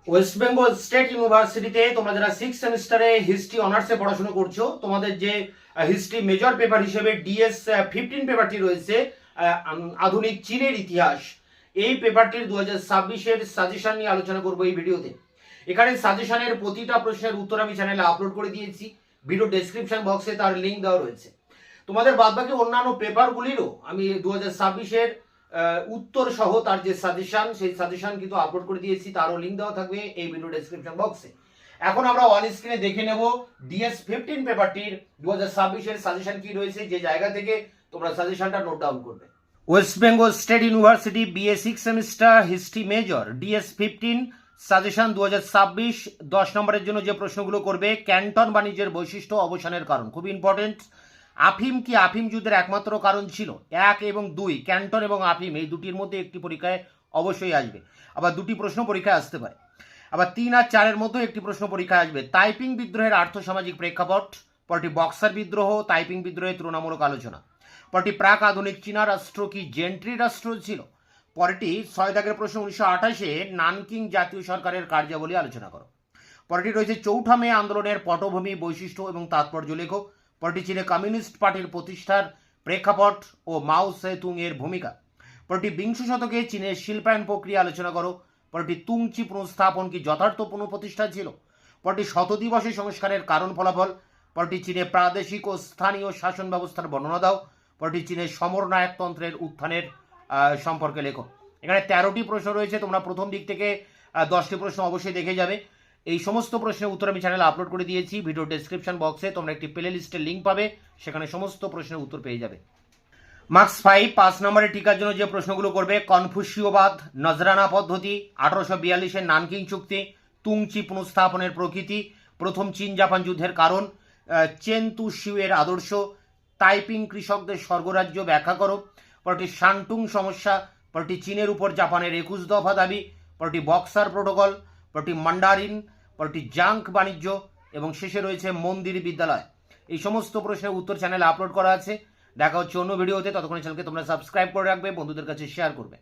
West Bengal state ইউনিভার্সিটিতে তোমরা যারা 6 সেমিস্টারে হিস্ট্রি অনার্সে পড়াশোনা করছো, তোমাদের যে হিস্ট্রি মেজর পেপার হিসেবে ডিএস 15 পেপারটি রয়েছে, আধুনিক চীনের ইতিহাস, এই পেপারটির 2026-এর সাজেশন নিয়ে আলোচনা করবো এই ভিডিওতে। এখানে সাজেশনের প্রতিটা প্রশ্নের উত্তর আমি চ্যানেলে আপলোড করে দিয়েছি, ভিডিও ডেসক্রিপশন বক্সে তার লিঙ্ক দেওয়া রয়েছে। তোমাদের বাদবাকি অন্যান্য পেপারগুলিরও আমি 2026-এর উত্তর সহ তার যে সাজেশন, সেই সাজেশন কিন্তু আপলোড করে দিয়েছি, তারও লিঙ্ক দেওয়া থাকবে এই ভিডিও ডেসক্রিপশন বক্সে। এখন আমরা অন স্ক্রিনে দেখে নেব ডিএস 15 পেপারটির 2026-এর সাজেশন কি রয়েছে, যে জায়গা থেকে তোমরা সাজেশনটা নোট ডাউন করবে। West Bengal state university BA 6 semester history major DS 15 suggestion 2026 10 নম্বরের জন্য যে প্রশ্নগুলো করবে, ক্যান্টন বাণিজ্যের বৈশিষ্ট্য, অবসানের কারণ, খুব ইম্পর্টেন্ট। আফিম কি আফিম যুদ্ধের একমাত্র কারণ ছিল? 1 এবং 2, ক্যান্টন এবং আফিম, এই দুটির মধ্যে একটি পরীক্ষায় অবশ্যই আসবে, আবার দুটি প্রশ্ন পরীক্ষায় আসতে পারে। আবার 3 আর 4-এর মধ্যে একটি প্রশ্ন পরীক্ষায় আসবে। তাইপিং বিদ্রোহের আর্থসামাজিক প্রেক্ষাপট, পরটি বক্সার বিদ্রোহ, তাইপিং বিদ্রোহের তুলনামূলক আলোচনা, পরটি প্রাক আধুনিক চীনা রাষ্ট্র কি জেন্ট্রি রাষ্ট্র ছিল, পরটি 6 দাগের প্রশ্ন 1928-এ নানকিং জাতীয় সরকারের কার্যাবলী আলোচনা করো, পরটি রয়েছে 4 মে আন্দোলনের পটভূমি, বৈশিষ্ট্য এবং তাৎপর্য লেখো, পরটি চীনে কমিউনিস্ট পার্টির প্রতিষ্ঠার প্রেক্ষাপট ও মাও সেতুং এর ভূমিকা, পরটি 20 শতকে চীনের শিল্পায়ন প্রক্রিয়া আলোচনা করো, পরটি তুংচি পুনঃস্থাপন কি যথার্থ পুনঃপ্রতিষ্ঠা ছিল, পরটি শতদিবসে সংস্কারের কারণ ফলাফল, পরটি চীনে প্রাদেশিক ও স্থানীয় শাসন ব্যবস্থার বর্ণনা দাও, পরটি চীনের সমরনায়কতন্ত্রের উত্থানের সম্পর্কে লেখো। এখানে 13টি প্রশ্ন রয়েছে, তোমরা প্রথম দিক থেকে 10টি প্রশ্ন অবশ্যই দেখে যাবে। এই সমস্ত প্রশ্নের উত্তর আমি চ্যানেলে আপলোড করে দিয়েছি, ভিডিও ডেসক্রিপশন বক্সে তোমরা একটি প্লে লিস্টের লিঙ্ক পাবে, সেখানে সমস্ত প্রশ্নের উত্তর পেয়ে যাবে। মার্কস 5 নম্বরের টিকার জন্য যে প্রশ্নগুলো করবে, কনফুসীয়বাদ, নজরানা পদ্ধতি, 1842-এর নানকিং চুক্তি, তুংচি পুনঃস্থাপনের প্রকৃতি, প্রথম চীন জাপান যুদ্ধের কারণ, চেন তু শিউয়ের আদর্শ, তাইপিং কৃষকদের স্বর্গরাজ্য ব্যাখ্যা করো, পরটি শান্টুং সমস্যা, পরটি চীনের উপর জাপানের 21 দফা দাবি, পরটি বক্সার প্রোটোকল, পরটি মান্ডারিন, পরটি জাঙ্ক বাণিজ্য, এবং শেষে রয়েছে মন্দির বিদ্যালয়। এই সমস্ত প্রশ্নের উত্তর চ্যানেলে আপলোড করা আছে। দেখা হচ্ছে অন্য ভিডিওতে, ততক্ষণ চ্যানেলকে তোমরা সাবস্ক্রাইব করে রাখবে, বন্ধুদের কাছে শেয়ার করবে।